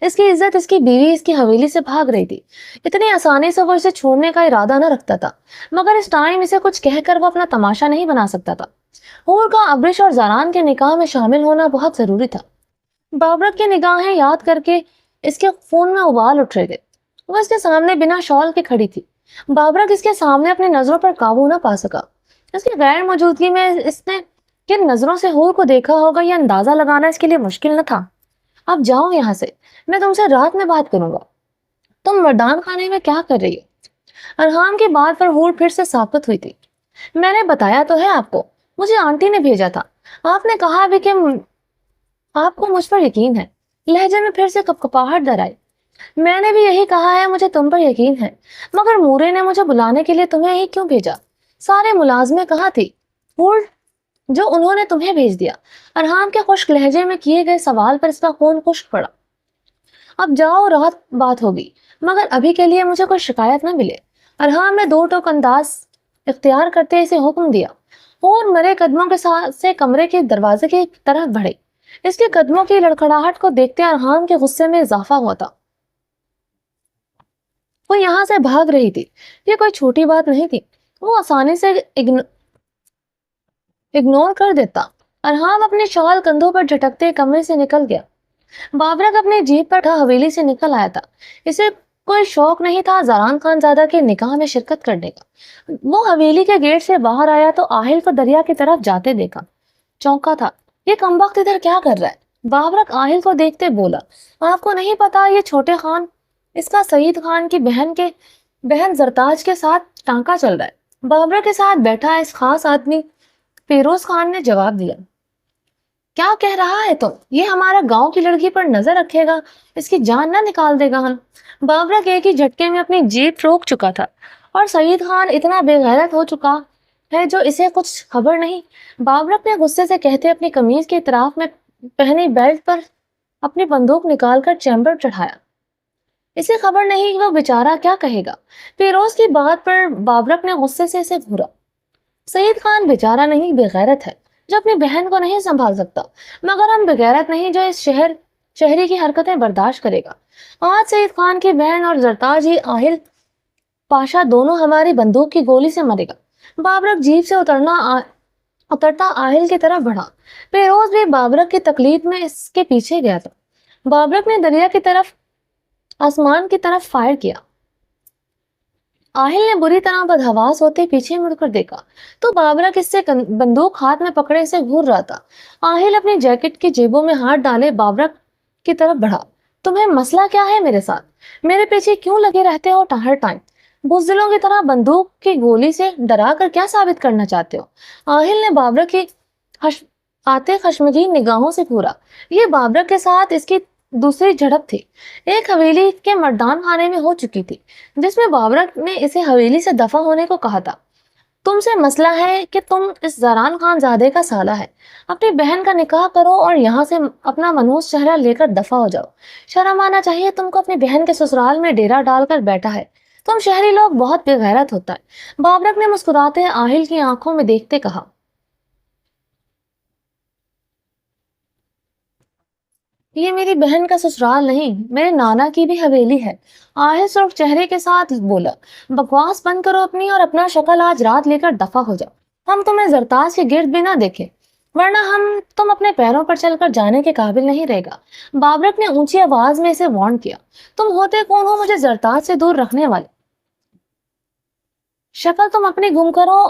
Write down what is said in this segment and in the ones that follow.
اس کی عزت، اس کی بیوی اس کی حویلی سے بھاگ رہی تھی۔ اتنی آسانی سے وہ اسے چھوڑنے کا ارادہ نہ رکھتا تھا، مگر اس ٹائم اسے کچھ کہہ کر وہ اپنا تماشا نہیں بنا سکتا تھا۔ حور کا ابرش اور زاران کے نکاح میں شامل ہونا بہت ضروری تھا۔ بابرک کی نگاہیں یاد کر کے اس کے خون میں ابال اٹھ رہے تھے۔ وہ اس کے سامنے بنا شال کے کھڑی تھی۔ بابرک اس کے سامنے اپنی نظروں پر قابو نہ پا سکا۔ اس کی غیر موجودگی میں اس نے کن نظروں سے حور کو دیکھا ہوگا، یہ اندازہ لگانا اس کے لیے مشکل نہ تھا۔ اب جاؤ یہاں سے، میں تم سے رات میں بات کروں گا۔ تم مردان خانے میں کیا کر رہی ہو؟ ارحام کی بات پر حور پھر سے ساکت ہوئی تھی۔ میں نے بتایا تو ہے آپ کو، مجھے آنٹی نے بھیجا تھا۔ آپ نے کہا بھی کہ آپ کو مجھ پر یقین ہے۔ لہجے میں پھر سے کپکپاہٹ در آئی۔ میں نے بھی یہی کہا ہے، مجھے تم پر یقین ہے، مگر مورے نے مجھے بلانے کے لیے تمہیں ہی کیوں بھیجا؟ سارے ملازمیں کہاں تھی حور جو انہوں نے تمہیں بھیج دیا؟ ارحام کے خشک لہجے میں کیے گئے سوال پر اس کا خون خشک پڑا۔ اب جاؤ، رات بات ہوگی، مگر ابھی کے لیے مجھے کوئی شکایت نہ ملے۔ ارحام نے دو ٹوک انداز اختیار کرتے اسے حکم دیا۔ اور مرے قدموں کے ساتھ سے کمرے کے دروازے کی طرف بڑھے۔ اس کے قدموں کی لڑکھڑاہٹ کو دیکھتے ارحام کے غصے میں اضافہ ہوا تھا۔ وہ یہاں سے بھاگ رہی تھی، یہ کوئی چھوٹی بات نہیں تھی۔ وہ آسانی سے اگنور کر دیتا۔ ارحام اپنے شال کندھوں پر جھٹکتے کمرے سے نکل گیا۔ بابرک اپنے جیپ پر حویلی سے نکل آیا تھا۔ اسے کوئی شوق نہیں تھا زاران خان زادہ کے نکاح میں شرکت کرنے کا۔ وہ حویلی کے گیٹ سے باہر آیا تو آہل کو دریا کی طرف جاتے دیکھا۔ چونکا تھا، یہ کمبخت ادھر کیا کر رہا ہے؟ بابرک آہل کو دیکھتے بولا، آپ کو نہیں پتا یہ چھوٹے خان، اس کا سعید خان کی بہن زرتاج کے ساتھ ٹانکا چل رہا ہے۔ بابرک کے ساتھ بیٹھا اس خاص آدمی فیروز خان نے جواب دیا، کیا کہہ رہا ہے تم؟ یہ ہمارا گاؤں کی لڑکی پر نظر رکھے گا، اس کی جان نہ نکال دے گا ہم۔ بابرک ایک ہی جھٹکے میں اپنی جیپ روک چکا تھا، اور سعید خان اتنا بے غیرت ہو چکا ہے جو اسے کچھ خبر نہیں۔ بابرک نے غصے سے کہتے اپنی قمیض کے اطراف میں پہنی بیلٹ پر اپنی بندوق نکال کر چیمبر چڑھایا۔ اسے خبر نہیں کہ وہ بیچارہ کیا کہے گا۔ فیروز کی بات پر بابرک نے غصے سے اسے گھورا، سعید خان بیچارہ نہیں، بے غیرت ہے جو اپنی بہن کو نہیں سنبھال سکتا، مگر ہم بے غیرت نہیں جو اس شہری کی حرکتیں برداشت کرے گا۔ آج سعید خان کی بہن اور زرتاج ہی آہل پاشا دونوں ہماری بندوق کی گولی سے مرے گا۔ بابرک جیپ سے اترتا آہل کی طرف بڑھا۔ فیروز بھی بابرک کی تقلید میں اس کے پیچھے گیا تھا۔ بابرک نے دریا کی طرف، آسمان کی طرف فائر کیا۔ آہل نے بری طرح بدحواس ہوتے پیچھے مڑ کر دیکھا تو بابرک اس سے بندوق ہاتھ میں پکڑے سے گھور رہا تھا۔ آہل اپنی جیکٹ کی جیبوں میں ہاتھ ڈالے بابرک کی طرف بڑھا، تمہیں مسئلہ کیا ہے میرے ساتھ؟ میرے پیچھے کیوں لگے رہتے ہو ہر ٹائم؟ بزدلوں کی طرح بندوق کی گولی سے ڈرا کر کیا ثابت کرنا چاہتے ہو؟ آہل نے بابرک کی آتے خشمگین نگاہوں سے گھورا۔ یہ بابرک کے ساتھ اس کی دوسری جھڑپ تھی، ایک حویلی کے مردان خانے میں ہو چکی تھی، جس میں بابرک نے اسے حویلی سے دفع ہونے کو کہا تھا۔ تم سے مسئلہ ہے کہ تم اس زاران خان زادے کا سالہ ہے، اپنی بہن کا نکاح کرو اور یہاں سے اپنا منحوس چہرہ لے کر دفع ہو جاؤ۔ شرم آنا چاہیے تم کو، اپنی بہن کے سسرال میں ڈیرا ڈال کر بیٹھا ہے۔ تم شہری لوگ بہت بے غیرت ہوتا ہے۔ بابرک نے مسکراتے آہل کی آنکھوں میں دیکھتے کہا، یہ میری بہن کا سسرال نہیں، میرے نانا کی بھی حویلی ہے۔ آہل سرخ چہرے کے ساتھ بولا، بکواس بند کرو اپنی اور اپنا شکل آج رات لے کر دفع ہو جاؤ۔ ہم تمہیں زرتاج کے گرد بھی نہ دیکھیں، ورنہ تم اپنے پیروں پر چل کر جانے کے قابل نہیں رہے گا۔ بابرک نے اونچی آواز میں اسے وارن کیا، تم ہوتے کون ہو مجھے زرتاج سے دور رکھنے والے؟ شکل تم اپنی گم کرو،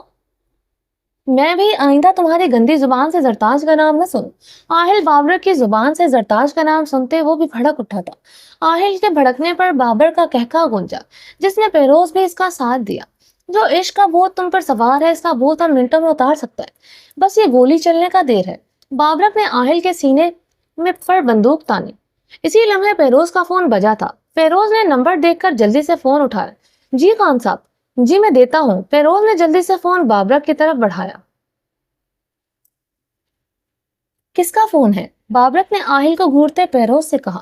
میں بھی آئندہ تمہاری گندی زبان سے زرتاج کا نام نہ سنوں۔ آہل بابرک کی زبان سے زرتاج کا نام سنتے وہ بھی بھڑک اٹھا تھا۔ آہل کے بھڑکنے پر بابر کا کہکا گونجا، جس میں فیروز بھی اس کا ساتھ دیا۔ جو عشق کا بھوت تم پر سوار ہے، اس کا بھوت ہم منٹوں میں اتار سکتا ہے، بس یہ گولی چلنے کا دیر ہے۔ بابرک نے آہل کے سینے میں پر بندوق تانی۔ اسی لمحے فیروز کا فون بجا تھا۔ فیروز نے نمبر دیکھ کر جلدی سے فون اٹھایا۔ جی خان صاحب، جی میں دیتا ہوں۔ فیروز نے جلدی سے فون بابرک کی طرف بڑھایا۔ کس کا فون ہے؟ بابرک نے آہل کو گھورتے فیروز سے کہا۔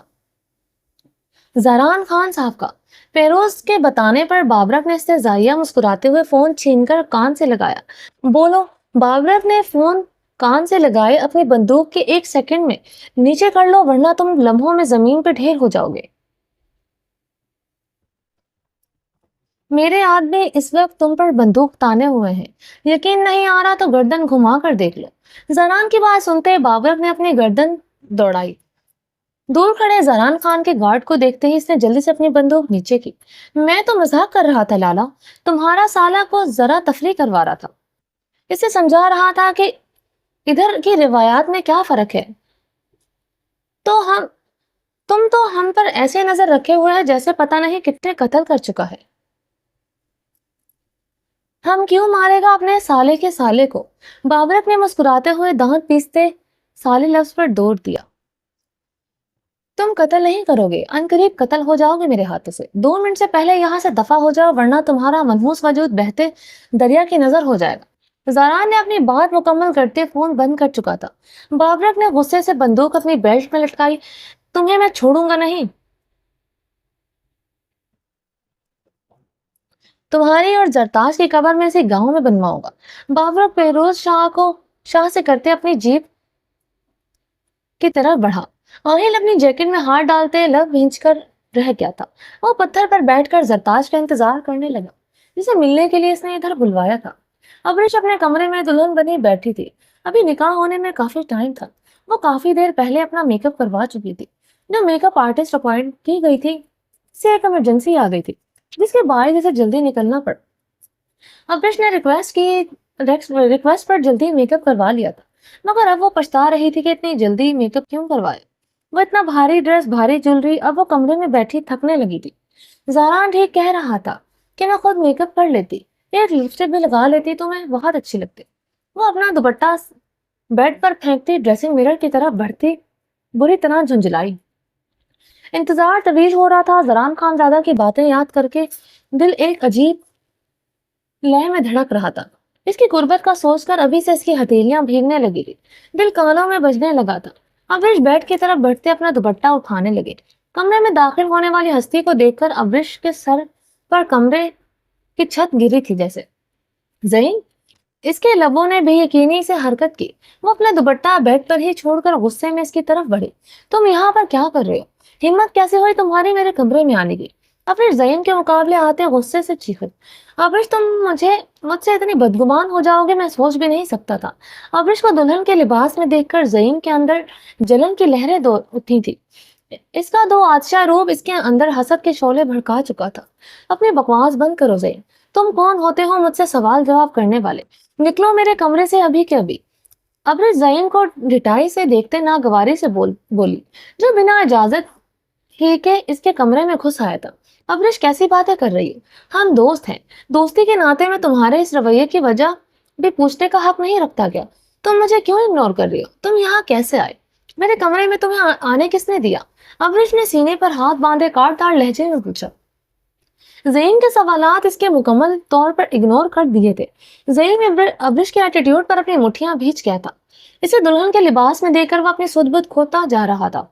زاران خان صاحب کا۔ فیروز کے بتانے پر بابرک نے استہزائیہ مسکراتے ہوئے فون چھین کر کان سے لگایا۔ بولو۔ بابرک نے فون کان سے لگائے اپنی بندوق کے 1 سیکنڈ میں نیچے کر لو ورنہ تم لمحوں میں زمین پہ ڈھیر ہو جاؤ گے۔ میرے آدمی اس وقت تم پر بندوق تانے ہوئے ہیں، یقین نہیں آ رہا تو گردن گھما کر دیکھ لو۔ زران کی بات سنتے بابر نے اپنی گردن دوڑائی۔ دور کھڑے زران خان کے گارڈ کو دیکھتے ہی اس نے جلدی سے اپنی بندوق نیچے کی۔ میں تو مذاق کر رہا تھا لالا، تمہارا سالہ کو ذرا تفریح کروا رہا تھا، اسے سمجھا رہا تھا کہ ادھر کی روایات میں کیا فرق ہے۔ تو تم تو ہم پر ایسے نظر رکھے ہوئے ہیں جیسے پتہ نہیں کتنے قتل کر چکا ہے۔ ہم کیوں مارے گا اپنے سالے کے سالے کو؟ بابر اپنے مسکراتے ہوئے دانت پیستے سالے لفظ پر دور دیا۔ تم قتل نہیں کرو گے، عنقریب قتل ہو جاؤ گے میرے ہاتھوں سے۔ 2 منٹ سے پہلے یہاں سے دفع ہو جاؤ ورنہ تمہارا منحوس وجود بہتے دریا کی نظر ہو جائے گا۔ زاران نے اپنی بات مکمل کرتے فون بند کر چکا تھا۔ بابرک نے غصے سے بندوق اپنی بیلٹ میں لٹکائی۔ تمہیں میں چھوڑوں گا نہیں، تمہاری اور زرتاج کی قبر میں سے گاؤں میں بنواؤں گا۔ بابرک بہروز شاہ سے کرتے اپنی جیپ کی طرف بڑھا۔ آہل اپنی جیکٹ میں ہاتھ ڈالتے لب بھینچ کر رہ گیا تھا۔ وہ پتھر پر بیٹھ کر زرتاج کا انتظار کرنے لگا، جسے ملنے کے لیے اس نے ادھر بلوایا تھا۔ ابرش اپنے کمرے میں دلہن بنی بیٹھی تھی۔ ابھی نکاح ہونے میں کافی ٹائم تھا۔ وہ کافی دیر پہلے اپنا میک اپ کروا چکی تھی۔ جو میک اپ آرٹسٹ اپوائنٹ کی گئی تھی، اسے ایک ایمرجنسی آ گئی تھی جس کے باعث اسے جلدی نکلنا پڑا۔ ابرش نے ریکویسٹ پر جلدی میک اپ کروا لیا تھا، مگر اب وہ پچھتا رہی تھی کہ اتنی جلدی میک اپ کیوں کروائے۔ وہ اتنا بھاری ڈریس، بھاری جولری، اب وہ کمرے میں بیٹھی تھکنے لگی تھی۔ زاران ٹھیک کہہ رہا تھا کہ میں خود میک اپ کر لیتی، ایک لپسٹک بھی لگا لیتی تو میں بہت اچھی لگتی۔ وہ اپنا دوپٹہ بیڈ پر پھینکتی ڈریسنگ مرر کی طرف بڑھتی بری طرح جھنجھلائی۔ انتظار طویل ہو رہا تھا۔ زران خان زادہ کی باتیں یاد کر کے دل ایک عجیب لے میں دھڑک رہا تھا۔ اس کی قربت کا سوچ کر ابھی سے اس کی ہتھیلیاں بھیگنے لگی تھی، دل کانوں میں بجنے لگا تھا۔ ابرش بیڈ کی طرف بڑھتے اپنا دوپٹہ اٹھانے لگے۔ کمرے میں داخل ہونے والی ہستی کو دیکھ کر ابرش کے سر پر کمرے کی چھت گری تھی جیسے۔ زین، اس کے لبوں نے بے یقینی سے حرکت کی۔ وہ اپنا دوپٹہ بیڈ پر ہی چھوڑ کر غصے میں اس کی طرف بڑھی۔ تم یہاں پر کیا کر رہے ہو؟ ہمت کیسے ہوئی تمہاری میرے کمرے میں آنے کی؟ ابرش زین کے مقابلے آتے غصے سے چیخے۔ ابرش، تم مجھ سے اتنی بدگمان ہو جاؤ گے میں سوچ بھی نہیں سکتا تھا۔ ابرش کو دلہن کے لباس میں دیکھ کر زین کے اندر جلن کی لہریں اٹھی تھی۔ اس کا دو آتشہ روپ اس کے اندر حسد کے شعلے بھڑکا چکا تھا۔ اپنی بکواس بند کرو زین، تم کون ہوتے ہو مجھ سے سوال جواب کرنے والے؟ نکلو میرے کمرے سے ابھی کے ابھی۔ ابرش زین کو ڈٹائی سے دیکھتے ناگواری سے بولی، جو بنا اجازت ہی کے اس کے کمرے میں گھس آیا تھا۔ ابرش، کیسی باتیں کر رہی ہو؟ ہم دوست ہیں، دوستی کے ناطے میں تمہارے اس رویے کی وجہ بھی پوچھنے کا حق نہیں رکھتا کیا؟ تم مجھے کیوں اگنور کر رہی ہو؟ تم یہاں کیسے آئے؟ میرے کمرے میں تمہیں آنے کس نے دیا؟ ابرش نے سینے پر ہاتھ باندھے کاٹ لہجے میں پوچھا۔ زین کے سوالات اس کے مکمل طور پر اگنور کر دیے تھے۔ زین ابرش کے ایٹیٹیوڈ پر اپنی مٹھیاں بھیج گیا تھا۔ اسے دلہن کے لباس میں دیکھ کر وہ اپنی سدھ بدھ کھوتا جا رہا تھا،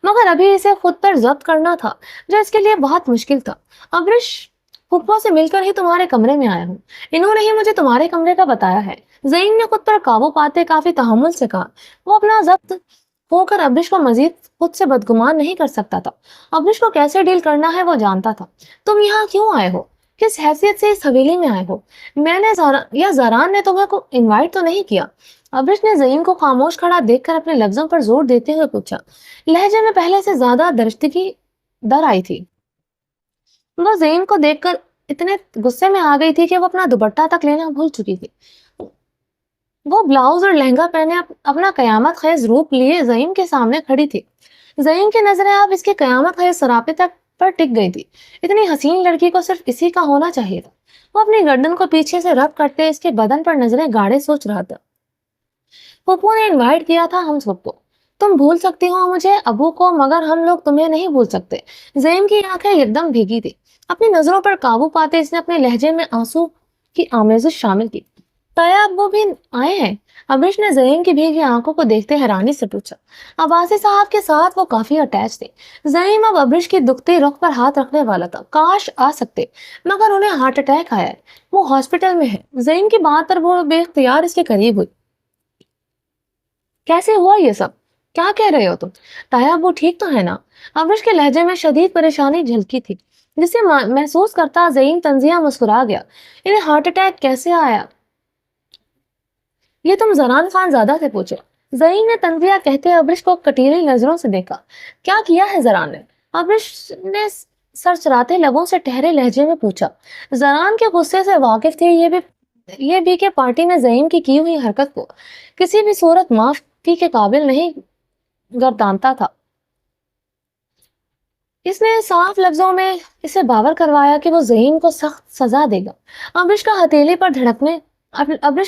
مگر ابھی اسے خود پر ضبط کرنا تھا جو اس کے لیے بہت مشکل تھا۔ ابرش، پھپھو سے مل کر ہی تمہارے کمرے میں آیا ہوں، انہوں نے ہی مجھے تمہارے کمرے کا بتایا ہے۔ زین نے خود پر قابو پاتے کافی تحمل سے کہا۔ وہ اپنا ضبط ہو کر ابرش کو مزید خود سے بدگمان نہیں کر سکتا تھا۔ ابرش کو کیسے ڈیل کرنا ہے وہ جانتا تھا۔ تم یہاں کیوں آئے ہو؟ کس حیثیت سے اس حویلی میں آئے ہو؟ میں نے یا زاران نے تمہیں کو انوائٹ تو نہیں کیا؟ ابرش نے زین کو خاموش کھڑا دیکھ کر اپنے لفظوں پر زور دیتے ہوئے پوچھا۔ لہجے میں پہلے سے زیادہ درشتگی در آئی تھی۔ وہ زین کو دیکھ کر اتنے غصے میں آ گئی تھی کہ وہ اپنا دوپٹہ تک لینا بھول چکی تھی۔ وہ بلاؤز اور لہنگا پہنے اپنا قیامت خیز روپ لیے زین کے سامنے کھڑی تھی۔ زین کی نظریں اب اس کے قیامت خیز سراپے تک پر ٹک گئی تھی۔ اتنی حسین لڑکی کو صرف اسی کا ہونا چاہیے تھا۔ وہ اپنی گردن کو پیچھے سے رب کرتے اس کے بدن پر نظریں گاڑے سوچ رہا تھا۔ پھپھو نے انوائٹ کیا تھا ہم سب کو۔ تم بھول سکتی ہو مجھے، ابو کو، مگر ہم لوگ تمہیں نہیں بھول سکتے۔ زین کی آنکھیں یکدم بھیگی تھی۔ اپنی نظروں پر قابو پاتے اس نے اپنے لہجے میں آنسو کی آمیزش شامل کی۔ تایا ابو بھی آئے ہیں؟ ابرش نے زین کی بھیگی آنکھوں کو دیکھتے حیرانی سے پوچھا۔ عباسی صاحب کے ساتھ وہ کافی اٹیچ تھے۔ زین اب ابرش کی دکھتے رخ پر ہاتھ رکھنے والا تھا۔ کاش آ سکتے، مگر انہیں ہارٹ اٹیک آیا ہے، وہ ہاسپٹل میں ہے۔ زین کی بات پر وہ بے اختیار اس کے قریب ہوئی۔ کیسے ہوا یہ سب؟ کیا کہہ رہے ہو تم؟ تایاب وہ ٹھیک تو ہے نا؟ ابرش کے لہجے میں شدید پریشانی جھلکی تھی، جسے محسوس کرتا زعیم تنزیہ مسکرا گیا۔ انہیں ہارٹ اٹیک کیسے آیا؟ یہ تم زران خان زادہ سے پوچھے۔ زعیم نے تنزیہ کہتے ابرش کو کٹیلی نظروں سے دیکھا۔ کیا کیا ہے زران نے؟ ابرش نے سر چراتے لبوں سے ٹھہرے لہجے میں پوچھا۔ زران کے غصے سے واقف تھی یہ بھی کہ پارٹی میں زعیم کی ہوئی حرکت کو کسی بھی صورت معافی کے قابل نہیں گردانتا تھا۔ اس نے صاف لفظوں میں اسے باور کروایا کہ وہ زعیم کو سخت سزا دے گا۔ ابرش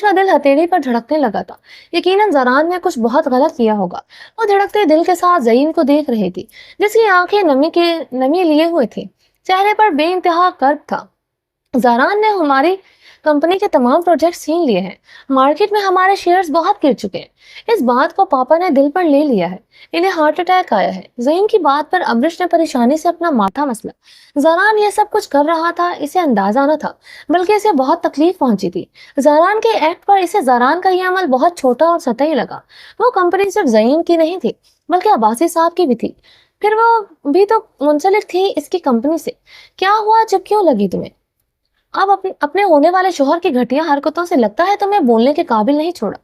کا دل ہتھیلی پر دھڑکنے لگا تھا۔ یقیناً زران نے کچھ بہت غلط کیا ہوگا۔ وہ دھڑکتے دل کے ساتھ زعیم کو دیکھ رہی تھی، جس کی آنکھیں نمی لیے ہوئے تھی، چہرے پر بے انتہا کرب تھا۔ زران نے ہماری کمپنی کے تمام پروجیکٹس چھین لیے ہیں، مارکیٹ میں ہمارے شیئرز بہت گر چکے ہیں۔ اس بات کو پاپا نے دل پر لے لیا ہے، انہیں ہارٹ اٹیک آیا ہے۔ زعیم کی بات پر ابرش نے پریشانی سے اپنا ماتھا مسلا۔ زران یہ سب کچھ کر رہا تھا، اسے اندازہ نہ تھا، بلکہ اسے بہت تکلیف پہنچی تھی۔ زران کے ایکٹ پر اسے زران کا یہ عمل بہت چھوٹا اور سطحی لگا۔ وہ کمپنی صرف زعیم کی نہیں تھی، بلکہ عباسی صاحب کی بھی تھی، پھر وہ بھی تو منسلک تھی اس کی کمپنی سے۔ کیا ہوا؟ جب کیوں لگی تمہیں؟ اب اپنے ہونے والے شوہر کی گھٹیا حرکتوں سے لگتا ہے تمہیں بولنے کے قابل نہیں چھوڑا،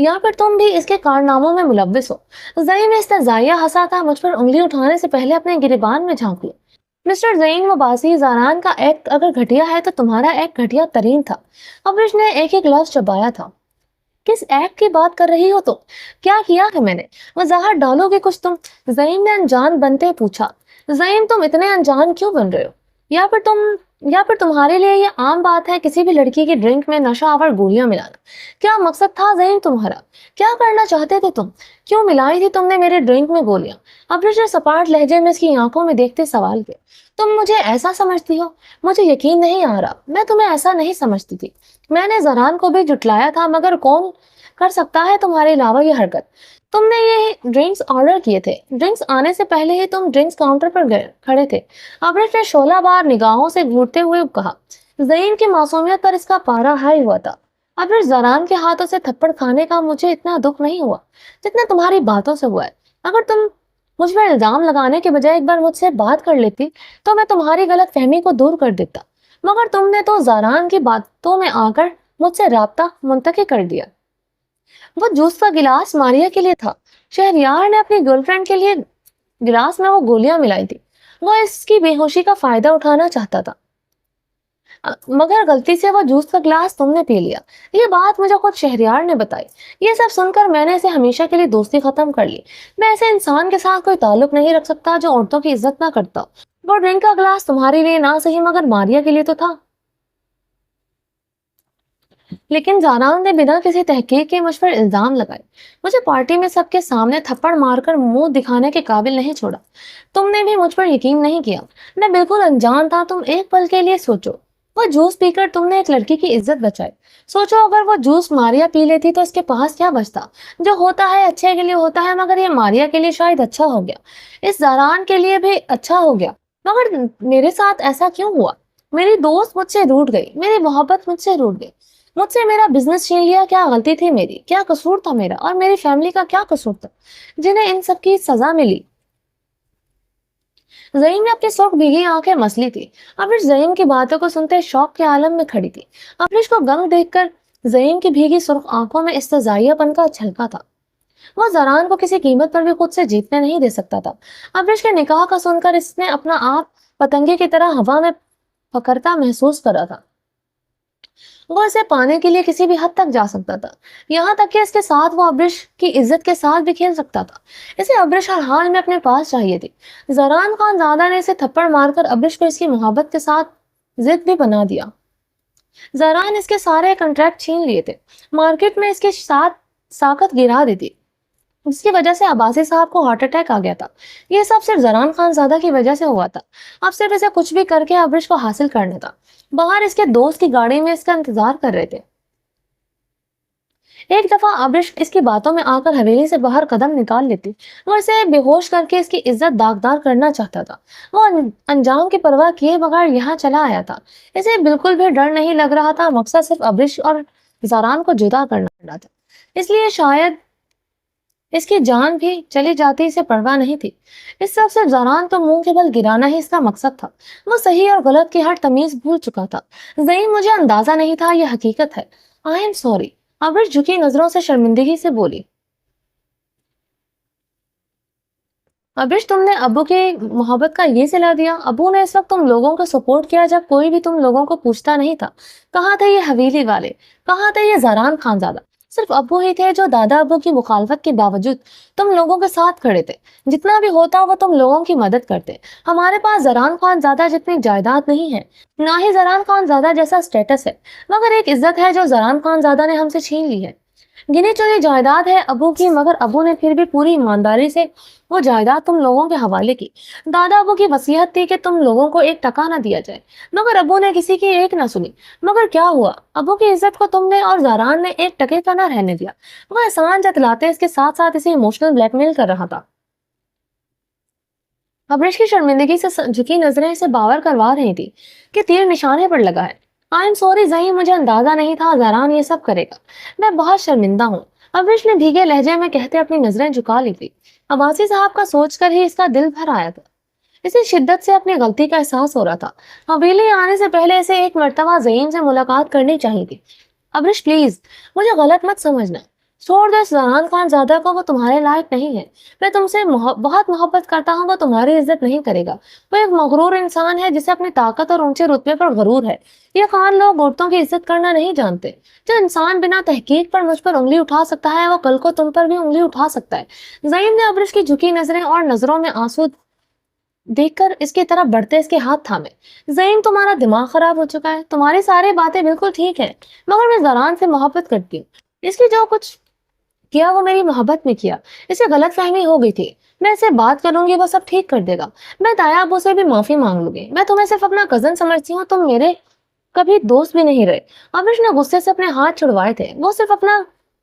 یا پھر تم بھی اس کے کارناموں میں ملوث ہو۔ زعیم نے استہزائیہ ہنسا تھا۔ مجھ پر انگلی اٹھانے سے پہلے اپنے گریبان میں جھانک لو۔ مسٹر زعیم عباسی، زران کا ایکٹ اگر گھٹیا ہے تو تمہارا ایکٹ گھٹیا ترین تھا۔ ابرش نے ایک ایک لفظ چبایا تھا۔ کس ایکٹ کی بات کر رہی ہو تم؟ کیا کیا ہے میں نے؟ وضاحت ڈالو گے کچھ تم؟ زعیم نے انجان بنتے پوچھا۔ زعیم تم اتنے انجان کیوں بن رہے ہو؟ یا پھر تمہارے لیے یہ عام بات ہے کسی بھی لڑکی کی ڈرنک میں نشہ آور گولیاں ملانا؟ کیا مقصد تھا زعیم تمہارا؟ کیا کرنا چاہتے تھے تم؟ کیوں ملائی تھی تم نے میرے ڈرنک میں گولیاں؟ ابرش نے سپاٹ لہجے میں اس کی آنکھوں میں دیکھتے سوال کیا۔ تم مجھے ایسا سمجھتی ہو؟ مجھے یقین نہیں آ رہا، میں تمہیں ایسا نہیں سمجھتی تھی۔ میں نے زران کو بھی جھٹلایا تھا، مگر کون کر سکتا ہے تمہارے علاوہ یہ حرکت؟ تم نے یہ ڈرنکس آرڈر کیے تھے، ڈرنکس آنے سے پہلے ہی تم ڈرنکس کاؤنٹر پر کھڑے تھے۔ ابرش نے شعلہ بار نگاہوں سے گھورتے ہوئے کہا۔ زعیم کی معصومیت پر اس کا پارا ہائی ہوا تھا۔ ابرش، زران کے ہاتھوں سے تھپڑ کھانے کا مجھے اتنا دکھ نہیں ہوا جتنا تمہاری باتوں سے ہوا ہے۔ اگر تم مجھ پر الزام لگانے کے بجائے ایک بار مجھ سے بات کر لیتی تو میں تمہاری غلط فہمی کو دور کر دیتا، مگر تم نے تو زران کی باتوں میں آ کر مجھ سے رابطہ منتقل کر دیا۔ وہ جوس کا گلاس ماریا کے لیے تھا۔ شہریار نے اپنی گرل فرینڈ کے لیے گلاس میں وہ گولیاں ملائی تھی۔ وہ اس کی بے ہوشی کا فائدہ اٹھانا چاہتا تھا، مگر غلطی سے وہ جوس کا گلاس تم نے پی لیا۔ یہ بات مجھے خود شہریار نے بتائی۔ یہ سب سن کر میں نے اسے ہمیشہ کے لیے دوستی ختم کر لی۔ میں ایسے انسان کے ساتھ کوئی تعلق نہیں رکھ سکتا جو عورتوں کی عزت نہ کرتا ہو۔ وہ ڈرنک کا گلاس تمہارے لیے نہ صحیح مگر ماریا کے لیے تو تھا۔ لیکن زران نے بنا کسی تحقیق کے مجھ پر الزام لگائے، مجھے پارٹی میں سب کے سامنے تھپڑ مار کر منہ دکھانے کے قابل نہیں چھوڑا۔ تم نے بھی مجھ پر یقین نہیں کیا۔ میں بالکل انجان تھا۔ تم ایک پل کے لیے سوچو، وہ جوس پی کر تم نے ایک لڑکی کی عزت بچائی۔ سوچو اگر وہ جوس ماریا پی لیتی تو اس کے پاس کیا بچتا؟ جو ہوتا ہے اچھے کے لیے ہوتا ہے، مگر یہ ماریا کے لیے شاید اچھا ہو گیا، اس زران کے لیے بھی اچھا ہو گیا۔ مگر میرے ساتھ ایسا کیوں ہوا؟ میری دوست مجھ سے روٹھ گئی، میری محبت مجھ سے روٹھ گئی، مجھ سے میرا بزنس چھین لیا۔ کیا غلطی تھی میری؟ کیا قصور تھا میرا؟ اور میری فیملی کا کیا قصور تھا جنہیں ان سب کی سزا ملی؟ زعیم نے اپنی سرخ بھیگی آنکھیں مسلی تھی۔ ابرش زعیم کی باتوں کو سنتے شوق کے عالم میں کھڑی تھی۔ ابرش کو گنگ دیکھ کر زعیم کی بھیگی سرخ آنکھوں میں استہزائیہ پن کا چھلکا تھا۔ وہ زران کو کسی قیمت پر بھی خود سے جیتنے نہیں دے سکتا تھا۔ ابرش کے نکاح کا سن کر اس نے اپنا آپ پتنگے کی طرح ہوا میں پکڑتا محسوس کرا تھا۔ وہ اسے پانے کے لیے کسی بھی حد تک جا سکتا تھا، یہاں تک کہ اس کے ساتھ وہ ابرش کی عزت کے ساتھ بھی کھیل سکتا تھا۔ اسے ابرش ہر حال میں اپنے پاس چاہیے تھی۔ زران خان زادہ نے اسے تھپڑ مار کر ابرش کو اس کی محبت کے ساتھ ضد بھی بنا دیا۔ زران اس کے سارے کنٹریکٹ چھین لیے تھے، مارکیٹ میں اس کے ساتھ ساکت گرا دی تھی، جس کی وجہ سے عباسی صاحب کو ہارٹ اٹیک آ گیا تھا۔ یہ سب صرف زران خان زادہ کی وجہ سے ہوا تھا۔ اب صرف اسے کچھ بھی کر کے ابرش کو حاصل کرنا تھا۔ باہر اس کے دوست کی گاڑی میں اس کا انتظار کر رہے تھے۔ ایک دفعہ ابرش اس کی باتوں میں آ کر حویلی سے باہر قدم نکال لیتی۔ وہ اسے بے ہوش کر کے اس کی عزت داغدار کرنا چاہتا تھا۔ وہ انجام کی پرواہ کیے بغیر یہاں چلا آیا تھا۔ اسے بالکل بھی ڈر نہیں لگ رہا تھا، مقصد صرف ابرش اور زران کو جدا کرنا تھا۔ اس لیے شاید اس کی جان بھی چلی جاتی اسے پرواہ نہیں تھی۔ اس سب سے زاران تو منہ کے بل گرانا ہی اس کا مقصد تھا۔ وہ صحیح اور غلط کی ہر تمیز بھول چکا تھا۔ زعیم مجھے اندازہ نہیں تھا، یہ حقیقت ہے۔ I am sorry. ابرش جھکی نظروں سے شرمندگی سے بولی۔ ابرش تم نے ابو کی محبت کا یہ صلہ دیا؟ ابو نے اس وقت تم لوگوں کو سپورٹ کیا جب کوئی بھی تم لوگوں کو پوچھتا نہیں تھا۔ کہاں تھے یہ حویلی والے؟ کہاں تھے یہ زاران خانزادہ؟ صرف ابو ہی تھے جو دادا ابو کی مخالفت کے باوجود تم لوگوں کے ساتھ کھڑے تھے۔ جتنا بھی ہوتا وہ تم لوگوں کی مدد کرتے۔ ہمارے پاس زاران خانزادہ جتنی جائیداد نہیں ہے، نہ ہی زاران خانزادہ جیسا سٹیٹس ہے، مگر ایک عزت ہے جو زاران خانزادہ نے ہم سے چھین لی ہے۔ گنی چنی جائیداد ہے ابو کی، مگر ابو نے پھر بھی پوری ایمانداری سے وہ جائیداد تم لوگوں کے حوالے کی۔ دادا ابو کی وصیت تھی کہ تم لوگوں کو ایک ٹکا نہ دیا جائے، مگر ابو نے کسی کی ایک نہ سنی۔ مگر کیا ہوا؟ ابو کی عزت کو تم نے اور زاران نے ایک ٹکے کا نہ رہنے دیا۔ وہ احسان جتلاتے اس کے ساتھ ساتھ اسے ایموشنل بلیک میل کر رہا تھا۔ ابرش کی شرمندگی سے جھکی نظریں اسے باور کروا رہی تھی کہ تیر نشانے پر لگا ہے۔ آئی ایم سوری زعیم، مجھے اندازہ نہیں تھا زاران یہ سب کرے گا۔ میں بہت شرمندہ ہوں۔ ابرش نے بھیگے لہجے میں کہتے اپنی نظریں جھکا لی تھی۔ عباسی صاحب کا سوچ کر ہی اس کا دل بھر آیا تھا۔ اسے شدت سے اپنی غلطی کا احساس ہو رہا تھا۔ حویلی آنے سے پہلے اسے ایک مرتبہ زعیم سے ملاقات کرنی چاہیے تھی۔ ابرش پلیز مجھے غلط مت سمجھنا، چھوڑ دو اس زاران خان زادہ کو، وہ تمہارے لائق نہیں ہے۔ میں تم سے بہت محبت کرتا ہوں، وہ تمہاری عزت نہیں کرے گا۔ وہ ایک مغرور انسان ہے جسے اپنی طاقت اور اونچے رتبے پر غرور ہے۔ یہ خان لوگ عورتوں کی عزت کرنا نہیں جانتے۔ جو انسان بنا تحقیق پر مجھ پر انگلی اٹھا سکتا ہے، وہ کل کو تم پر بھی انگلی اٹھا سکتا ہے۔ زعیم نے ابرش کی جھکی نظریں اور نظروں میں آنسو دیکھ کر اس کی طرف بڑھتے اس کے ہاتھ تھامے۔ زعیم تمہارا دماغ خراب ہو چکا ہے، تمہاری ساری باتیں بالکل ٹھیک ہے، مگر میں زاران سے محبت کرتی ہوں۔ اس کی جو کچھ کیا وہ میری محبت میں کیا، اسے غلط فہمی ہو گئی تھی۔ میں اسے بات کروں گی، وہ سب ٹھیک کر دے گا۔ میں تایا ابو سے بھی معافی مانگ لوں گی۔ میں تمہیں صرف اپنا کزن سمجھتی ہوں، تم میرے کبھی دوست بھی نہیں رہے۔ ابرش نے غصے سے اپنے ہاتھ چھڑوائے تھے۔ وہ صرف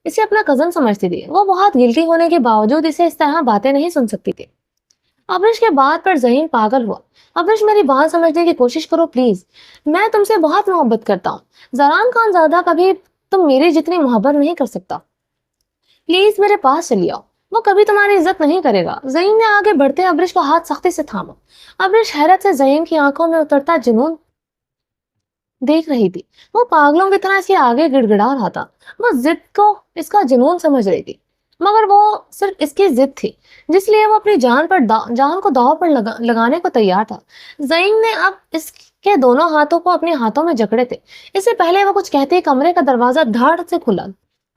اسے اپنا کزن سمجھتی تھی۔ وہ بہت گلٹی ہونے کے باوجود اسے اس طرح باتیں نہیں سن سکتی تھی۔ ابرش کے بات پر زعیم پاگل ہوا۔ ابرش میری بات سمجھنے کی کوشش کرو پلیز، میں تم سے بہت محبت کرتا ہوں۔ زاران خان زادہ کبھی تم میری جتنی محبت نہیں کر سکتا۔ پلیز میرے پاس چلی آؤ، وہ کبھی تمہاری عزت نہیں کرے گا۔ زعیم نے آگے بڑھتے ابرش کو ہاتھ سختی سے تھاما۔ ابرش حیرت سے زعیم کی آنکھوں میں اترتا جنون دیکھ رہی تھی۔ وہ پاگلوں کی طرح اس کے آگے گڑ گڑا رہا تھا۔ وہ ضد کو اس کا جنون سمجھ رہی تھی، مگر وہ صرف اس کی ضد تھی، جس لیے وہ اپنی جان کو داؤ پر لگانے کو تیار تھا۔ زعیم نے اب اس کے دونوں ہاتھوں کو اپنے ہاتھوں میں جکڑے تھے۔ اس سے پہلے وہ کچھ کہتے کمرے کا دروازہ دھاڑ سے کھلا۔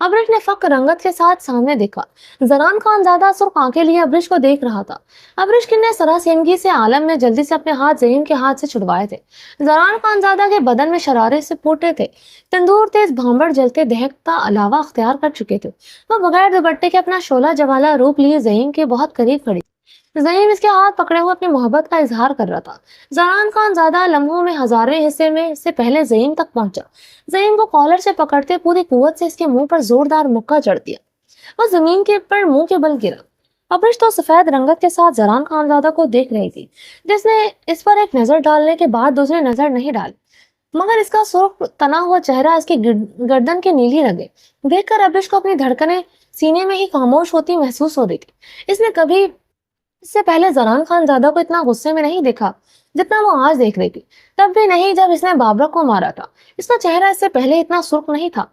ابرش نے فق رنگت کے ساتھ سامنے دیکھا۔ زاران خان زادہ سرخ آنکھیں لیے ابرش کو دیکھ رہا تھا۔ ابرش نے سراسیمگی سے عالم میں جلدی سے اپنے ہاتھ زعیم کے ہاتھ سے چھڑوائے تھے۔ زاران خان زادہ کے بدن میں شرارے سے پھوٹے تھے۔ تندور تیز بھانبڑ جلتے دہکتا علاوہ اختیار کر چکے تھے۔ وہ بغیر دوپٹے کے اپنا شعلہ جوالا روپ لیے زعیم کے بہت قریب کھڑی۔ زعیم اس کے ہاتھ پکڑے ہوئے اپنی محبت کا اظہار کر رہا تھا۔ زاران خان زادہ لمحوں میں ہزاریں حصے میں سے پہلے زعیم تک پہنچا۔ زعیم کو کالر سے پکڑتے پوری قوت سے اس کے منہ پر زوردار مکہ جڑ دیا۔ وہ زمین کے پر منہ کے بل گرا۔ ابرش تو سفید رنگت کے ساتھ زاران خان زادہ کو دیکھ رہی تھی، جس نے اس پر ایک نظر ڈالنے کے بعد دوسری نظر نہیں ڈالی، مگر اس کا سرخ تنا ہوا چہرہ اس کی گردن کے نیلی رگے دیکھ کر ابرش کو اپنی دھڑکنیں سینے میں ہی خاموش ہوتی محسوس ہو رہی تھی۔ اس نے کبھی اس سے پہلے زاران خان زادہ کو اتنا غصے میں نہیں دیکھا جتنا وہ آج دیکھ رہی تھی، تب بھی نہیں جب اس نے بابرک کو مارا تھا۔ اس کا چہرہ اس سے پہلے اتنا سرخ نہیں تھا۔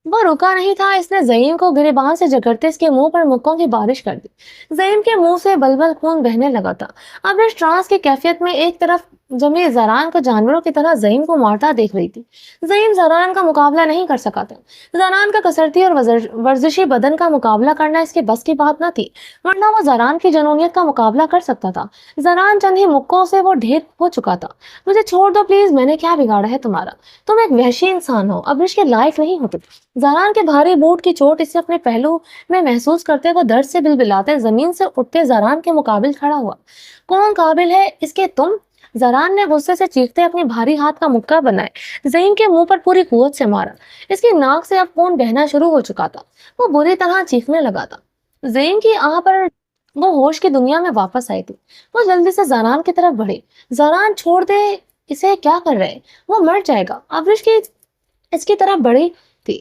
وہ رکا نہیں تھا، اس نے زعیم کو گریبان سے جکڑتے اس کے منہ پر مکوں کی بارش کر دی۔ زعیم کے منہ سے بلبل خون بہنے لگا تھا۔ ابرش ٹرانس کی کیفیت میں ایک طرف جمی زاران کو جانوروں کی طرح زعیم کو مارتا دیکھ رہی تھی۔ زعیم زاران کا مقابلہ نہیں کر سکا تھا۔ زاران کا کسرتی اور ورزشی بدن کا مقابلہ کرنا اس کے بس کی بات نہ تھی، ورنہ وہ زاران کی جنونیت کا مقابلہ کر سکتا تھا۔ زاران چند ہی مکوں سے وہ ڈھیر ہو چکا تھا۔ مجھے چھوڑ دو پلیز، میں نے کیا بگاڑا ہے تمہارا؟ تم ایک وحشی انسان ہو، ابرش کے لائق نہیں ہوتے۔ زاران کے بھاری بوٹ کی چوٹ اسے اپنے پہلو میں محسوس کرتے وہ درد سے بلبلاتے زمین سے اٹھتے زاران کے مقابل کھڑا ہوا۔ کون قابل ہے اس کے تم؟ زاران نے غصے سے چیختے اپنے بھاری ہاتھ کا مکہ بنائے زعیم کے منہ پر پوری قوت سے مارا۔ اس کی ناک سے اب خون بہنا شروع ہو چکا تھا۔ وہ بری طرح چیخنے لگا تھا۔ زعیم کی آہ پر وہ ہوش کی دنیا میں واپس آئی تھی۔ وہ جلدی سے زاران کی طرف بڑھی۔ زاران چھوڑ دے اسے، کیا کر رہے؟ وہ مر جائے گا۔ ابرش کی اس کی طرف بڑھی تھی۔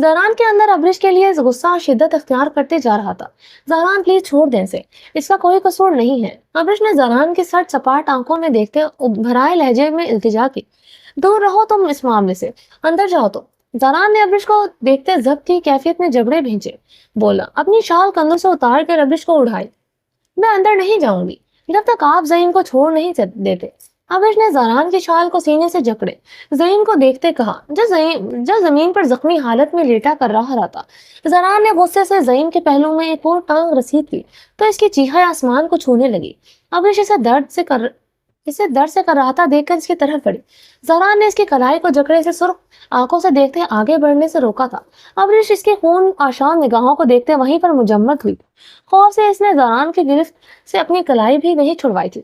زہران کے اندر ابرش کے لیے غصہ اور شدت اختیار کرتے جا رہا تھا۔ زہران پلیز چھوڑ دیں اسے، اس کا کوئی قصور نہیں ہے۔ ابرش نے زہران کی سٹ سپاٹ آنکھوں میں دیکھتے بھرائے لہجے میں التجا کی، دور رہو تم اس معاملے سے، اندر جاؤ تو۔ زہران نے ابرش کو دیکھتے ضبط کی کیفیت میں جبڑے بھیجے، بولا، اپنی شال کندھوں سے اتار کر ابرش کو اڑھائی، میں اندر نہیں جاؤں گی جب تک آپ زعیم کو چھوڑ نہیں دیتے۔ ابرش نے زہران کی شال کو سینے سے جکڑے زعیم کو دیکھتے کہا، جو زمین پر زخمی حالت میں لیٹا کر رہا تھا۔ زہران نے غصے سے زعیم کے پہلو میں ایک اور ٹانگ رسید کی تو اس کی چیخیں آسمان کو چھونے لگی۔ ابرش اسے درد سے کراہتا دیکھ کر اس کی طرف بڑھی۔ زہران نے اس کی کلائی کو جکڑے سے سرخ آنکھوں سے دیکھتے آگے بڑھنے سے روکا تھا۔ ابرش اس کی خون آشام نگاہوں کو دیکھتے وہیں پر مجمد ہوئی۔ خوف سے اس نے زہران کی گرفت سے اپنی کلائی بھی نہیں چھڑوائی تھی۔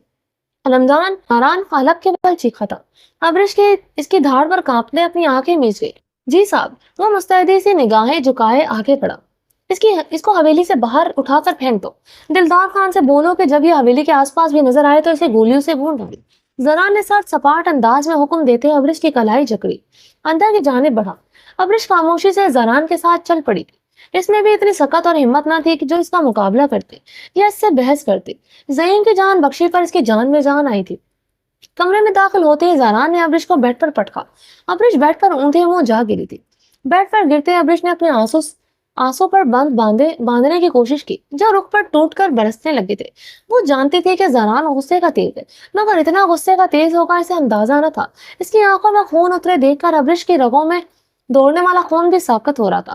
زہران حلق کے بل چیخا تھا۔ ابرش کے اس کی دھاڑ پر کانپنے اپنی آنکھیں میچ گئی۔ جی صاحب، وہ مستعدی سی نگاہیں جھکائے آگے بڑھا۔ اس کو حویلی سے باہر اٹھا کر پھینک دو۔ دلدار خان سے بولو کہ جب یہ حویلی کے آس پاس بھی نظر آئے تو اسے گولیوں سے بھون ڈالے۔ زہران نے سخت سپاٹ انداز میں حکم دیتے ابرش کی کلائی جکڑی، اندر کی جانب بڑھا۔ ابرش خاموشی سے زہران کے ساتھ چل پڑی تھی۔ اس میں بھی اتنی سکت اور ہمت نہ تھی کہ جو اس کا مقابلہ کرتے یا اس سے بحث کرتے۔ زعیم کی جان بخشی پر اس کی جان میں جان آئی تھی۔ کمرے میں داخل ہوتے ہی زہران نے ابرش کو بیڈ پر پٹکا۔ ابرش بیڈ پر اونٹے منہ جا گری تھی۔ بیڈ پر گرتے ابرش نے اپنے آنسو پر باندھنے کی کوشش کی جو رخ پر ٹوٹ کر برسنے لگے تھے۔ وہ جانتی تھی کہ زہران غصے کا تیز ہے، مگر اتنا غصے کا تیز ہوگا اسے اندازہ نہ تھا۔ اس کی آنکھوں میں خون اترے دیکھ کر ابرش کی رگوں میں دوڑنے والا خون بھی ساکت ہو رہا تھا۔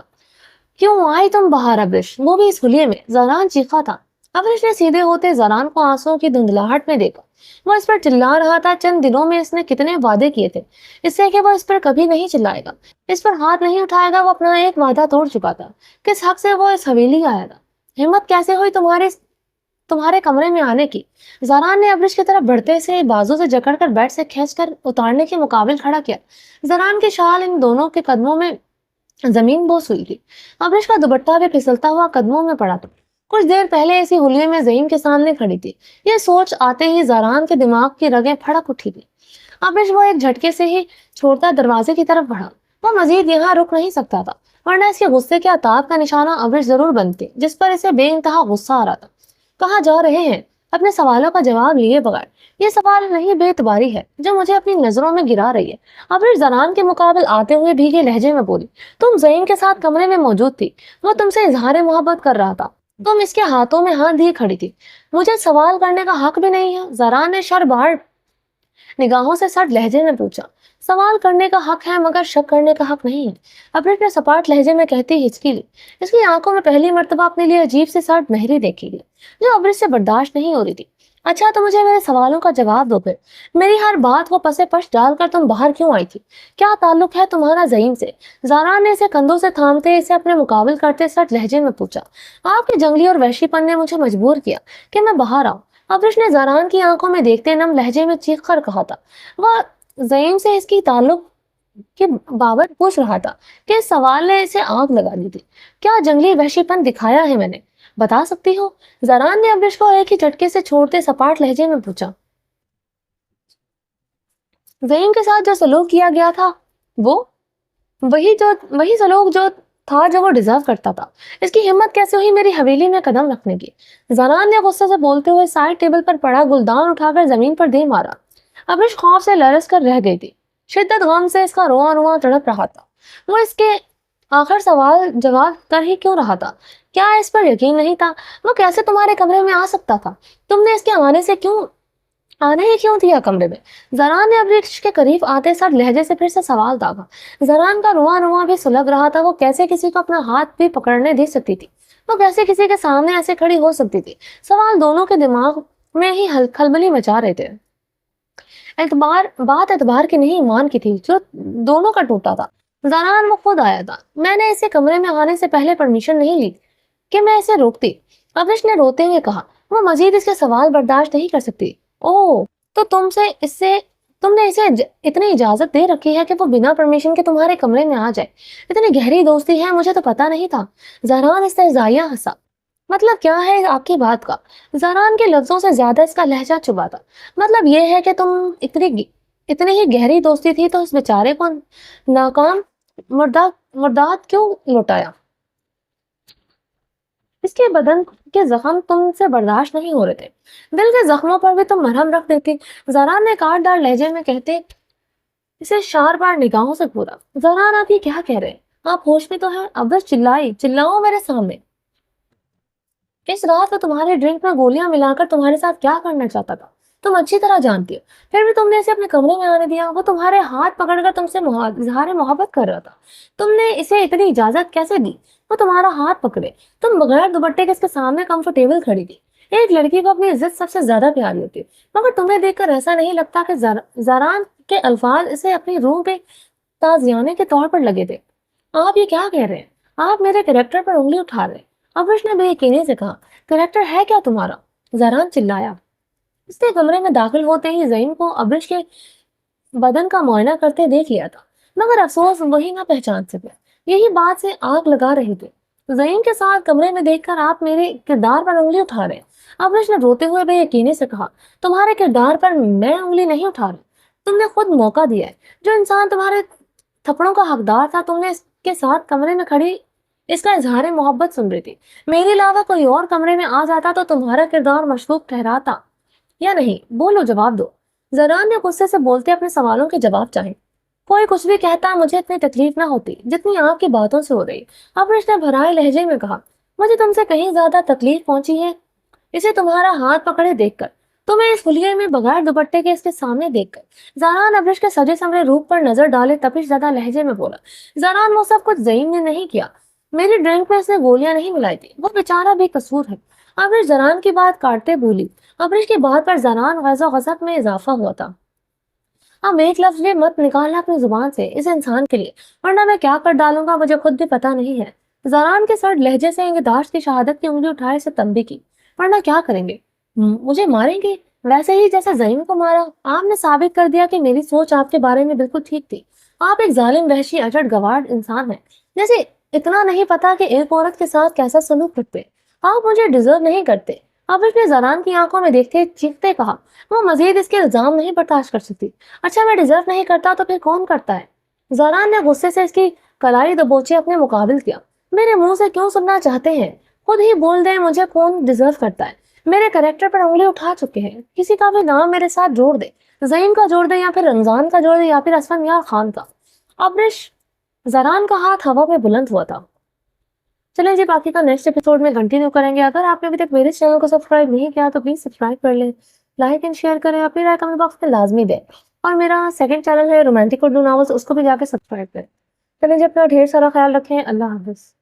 کیوں آئی تم باہر ابرش، وہ بھی اس حلیے میں؟ زہران چیخا تھا۔ ابرش نے سیدھے ہوتے زہران کو آنسوؤں کی دھندلاہٹ میں دیکھا۔ وہ اس پر چلا رہا تھا۔ چند دنوں میں اس نے کتنے وعدے کیے تھے اس سے کہ وہ اس پر کبھی نہیں چلائے گا، اس پر ہاتھ نہیں اٹھائے گا۔ وہ اپنا ایک وعدہ توڑ چکا تھا۔ کس حق سے وہ اس حویلی آیا تھا؟ ہمت کیسے ہوئی تمہارے کمرے میں آنے کی؟ زہران نے ابرش کی طرف بڑھتے سے بازو سے جکڑ کر بیڈ سے کھینچ کر اتارنے کے مقابل کھڑا کیا۔ زہران کی شال ان دونوں کے قدموں میں زمین بوس ہوئی تھی۔ ابرش کا دوپٹہ بھی پھسلتا ہوا قدموں میں پڑا تھا۔ کچھ دیر پہلے اسی حلیے میں زعیم کے سامنے کھڑی تھی۔ یہ سوچ آتے ہی زہران کے دماغ کی رگیں پھڑک اٹھی تھی۔ ابرش وہ ایک جھٹکے سے ہی چھوڑتا دروازے کی طرف بڑھا۔ وہ مزید یہاں رک نہیں سکتا تھا، ورنہ اس کے غصے کے عتاب کا نشانہ ابرش ضرور بنتے جس پر اسے بے انتہا غصہ آ رہا تھا۔ کہاں جا رہے ہیں؟ اپنے سوالوں کا جواب لیے بغیر۔ یہ سوال نہیں، بے اعتباری ہے جو مجھے اپنی نظروں میں گرا رہی ہے۔ ابرش زہران کے مقابل آتے ہوئے بھیگے لہجے میں بولی، تم زعیم کے ساتھ کمرے میں موجود تھی، وہ تم سے اظہار محبت کر رہا تھا، تم اس کے ہاتھوں میں ہاتھ دیے کھڑی تھی، مجھے سوال کرنے کا حق بھی نہیں ہے؟ زہران نے شربار نگاہوں سے سٹ لہجے میں پوچھا۔ سوال کرنے کا حق ہے مگر شک کرنے کا حق نہیں ہے، ابرش نے سپاٹ لہجے میں کہتی ہچکی لی۔ اس کی آنکھوں میں پہلی مرتبہ اپنے لیے عجیب سے سٹ مہری دیکھی گئی جو ابرش سے برداشت نہیں ہو رہی تھی۔ اچھا تو مجھے میرے سوالوں کا جواب دو پھر، میری ہر بات کو پسے پش ڈال کر تم باہر کیوں آئی تھی؟ کیا تعلق ہے تمہارا زعیم سے؟ زہران نے اسے کندھوں سے تھامتے اسے اپنے مقابل کرتے سٹ لہجے میں پوچھا۔ آپ کے جنگلی اور وحشی پن نے مجھے مجبور کیا کہ میں باہر آؤں، ابرش نے زہران کی آنکھوں میں دیکھتے نم لہجے میں چیخ کر کہا تھا۔ وہ زعیم سے اس کی تعلق کے بابت پوچھ رہا تھا کہ اس سوال نے اسے آگ لگا دی تھی۔ کیا جنگلی وحشی پن دکھایا ہے میں نے؟ بتا سکتی ہو؟ زہران نے ابرش کو ایک ہی جھٹکے سے چھوڑتے سپاٹ لہجے میں پوچھا۔ زعیم کے ساتھ جو سلوک کیا گیا تھا وہ وہی سلوک جو وہ ڈیزرو کرتا تھا۔ اس کی ہمت کیسے ہوئی میری حویلی میں قدم رکھنے کی؟ زہران نے غصے سے بولتے ہوئے سائڈ ٹیبل پر پڑا گلدان اٹھا کر زمین پر دے مارا۔ ابرش خوف سے لرز کر رہ گئی تھی۔ شدت غم سے اس کا رواں رواں تڑپ رہا تھا۔ وہ اس کے آخر سوال جواب کر ہی کیوں رہا تھا؟ کیا اس پر یقین نہیں تھا؟ وہ کیسے تمہارے کمرے میں آ سکتا تھا؟ تم نے اس کے آنے ہی کیوں دیا کمرے میں؟ زہران نے ابرش کے قریب آتے سر لہجے سے پھر سے سوال داغا۔ زہران کا رواں رواں بھی سلگ رہا تھا۔ وہ کیسے کسی کو اپنا ہاتھ بھی پکڑنے دے سکتی تھی؟ وہ کیسے کسی کے سامنے ایسے کھڑی ہو سکتی تھی؟ سوال دونوں کے دماغ میں ہی کھلبلی مچا رہے تھے۔ بات اعتبار کی نہیں، ایمان کی تھی جو دونوں کا ٹوٹا تھا۔ زہران وہ خود آیا تھا، میں نے اسے کمرے میں آنے سے پہلے پرمیشن نہیں لی کہ میں اسے روکتی، ابرش نے روتے ہوئے کہا۔ وہ مزید اس کے سوال برداشت نہیں کر سکتی۔ اوہ، تو تم نے اسے اتنی اجازت دے رکھی ہے کہ وہ بنا پرمیشن کے تمہارے کمرے میں آ جائے؟ اتنی گہری دوستی ہے، مجھے تو پتا نہیں تھا۔ زہران استہزائیہ ہنسا۔ مطلب کیا ہے آپ کی بات کا؟ زہران کے لفظوں سے زیادہ اس کا لہجہ چبھا تھا۔ مطلب یہ ہے کہ اتنی ہی گہری دوستی تھی تو اس بیچارے کو ناکام مردہ مرداد کیوں لوٹایا؟ اس کے بدن کے زخم تم سے برداشت نہیں ہو رہے تھے، دل کے زخموں پر بھی تم مرہم رکھ دیتی۔ زران نے کاٹ دار لہجے میں کہتے اسے شار بار نگاہوں سے پورا۔ زران آپ یہ کیا کہہ رہے ہیں؟ آپ ہوش میں تو ہیں؟ ابرش چلائی، چلاؤ میرے سامنے۔ اس رات وہ تمہارے ڈرنک میں گولیاں ملا کر تمہارے ساتھ کیا کرنا چاہتا تھا تم اچھی طرح جانتی ہو، پھر بھی تم نے اسے اپنے کمرے میں آنے دیا۔ وہ تمہارے ہاتھ پکڑ کر تم سے اظہار محبت کر رہا تھا، تم نے اسے اتنی اجازت کیسے دی؟ وہ تمہارا ہاتھ پکڑے، تم بغیر دوپٹے کے اس کے سامنے کمفرٹیبل کھڑی تھی۔ ایک لڑکی کو اپنی عزت سب سے زیادہ پیاری ہوتی ہے، مگر تمہیں دیکھ کر ایسا نہیں لگتا کہ زاران کے الفاظ اسے اپنی روح پہ تازیانے کے طور پر لگے تھے؟ آپ یہ کیا کہہ رہے ہیں؟ آپ میرے کریکٹر پر انگلی اٹھا رہے ہیں۔ ابرش نے بے یقینی سے کہا، کریکٹر ہے کیا تمہارا؟ زاران چلایا۔ اس کے کمرے میں داخل ہوتے ہی زعیم کو ابرش کے بدن کا معائنہ کرتے دیکھ لیا تھا، مگر افسوس وہی نہ پہچان سکے۔ یہی بات سے آگ لگا رہی تھی۔ زعیم کے ساتھ کمرے میں دیکھ کر آپ میرے کردار پر انگلی اٹھا رہے ہیں۔ ابرش نے روتے ہوئے بے یقینی سے کہا، تمہارے کردار پر میں انگلی نہیں اٹھا رہی، تم نے خود موقع دیا ہے۔ جو انسان تمہارے تھپڑوں کا حقدار تھا، تم نے اس کے ساتھ کمرے میں کھڑی اس کا اظہار محبت سن رہی تھی۔ میرے علاوہ کوئی اور کمرے میں آ جاتا تو تمہارا کردار مشکوک ٹھہراتا یا نہیں؟ بولو، جواب دو۔ زران نے غصے سے بولتے اپنے سوالوں کے جواب چاہے۔ کوئی کچھ بھی کہتا مجھے اتنی تکلیف نہ ہوتی جتنی آپ کی باتوں سے ہو رہی۔ ابرش نے بھرائے لہجے میں کہا، مجھے تم سے کہیں زیادہ تکلیف پہنچی ہے اسے تمہارا ہاتھ پکڑے دیکھ کر، تمہیں اس خلیے میں بغیر دوپٹے کے اس کے سامنے دیکھ کر۔ زاران ابرش کے سجے سمرے روپ پر نظر ڈالے تپش زدہ لہجے میں بولا، زاران وہ سب کچھ زعیم نے نہیں کیا، میری ڈرنک میں اس نے گولیاں نہیں ملائی تھی، وہ بیچارہ بے قصور ہے۔ ابرش زاران کی بات کاٹتے بولی۔ ابرش کی بات پر زاران غض و غضب میں اضافہ ہوا تھا۔ اب ایک لفظ بھی مت نکالنا اپنی زبان سے اس انسان کے لیے، ورنہ میں کیا کر ڈالوں گا مجھے خود بھی پتا نہیں ہے۔ زاران کے سر لہجے سے انگداش کی شہادت کی انگلی اٹھائے سے تنبیہ کی، ورنہ کیا کریں گے؟ مجھے ماریں گے ویسے ہی جیسے زعیم کو مارا؟ آپ نے ثابت کر دیا کہ میری سوچ آپ کے بارے میں بالکل ٹھیک تھی۔ آپ ایک ظالم، وحشی، اجڑ گوار انسان ہیں، جیسے اتنا نہیں پتا کہ ایک عورت کے ساتھ کیسا سلوک کرتے۔ آپ مجھے ڈیزرو نہیں کرتے۔ ابرش نے زاران کی آنکھوں میں دیکھتے چیختے کہا، وہ مزید اس کے الزام نہیں برداشت کر سکتی۔ اچھا، میں ڈیزرو نہیں کرتا تو پھر کون کرتا ہے؟ زاران نے غصے سے اس کی کلائی دبوچے اپنے مقابل کیا۔ میرے منہ سے کیوں سننا چاہتے ہیں؟ خود ہی بول دیں مجھے کون ڈیزرو کرتا ہے۔ میرے کریکٹر پر انگلی اٹھا چکے ہیں، کسی کا بھی نام میرے ساتھ جوڑ دے، زعیم کا جوڑ دے یا پھر رمضان کا جوڑ دے یا پھر اسفندیار خان کا۔ ابرش زاران کا ہاتھ ہوا میں بلند ہوا تھا۔ چلیں جی، باقی کا نیکسٹ ایپیسوڈ میں کنٹینیو کریں گے۔ اگر آپ نے ابھی تک میرے چینل کو سبسکرائب نہیں کیا تو پلیز سبسکرائب کر لیں، لائک اینڈ شیئر کریں، اپنی رائے کمنٹ باکس میں لازمی دیں، اور میرا سیکنڈ چینل ہے رومانٹک اردو ناولز، اس کو بھی جا کے سبسکرائب کریں۔ چلیں جی، اپنا ڈھیر سارا خیال رکھیں۔ اللہ حافظ۔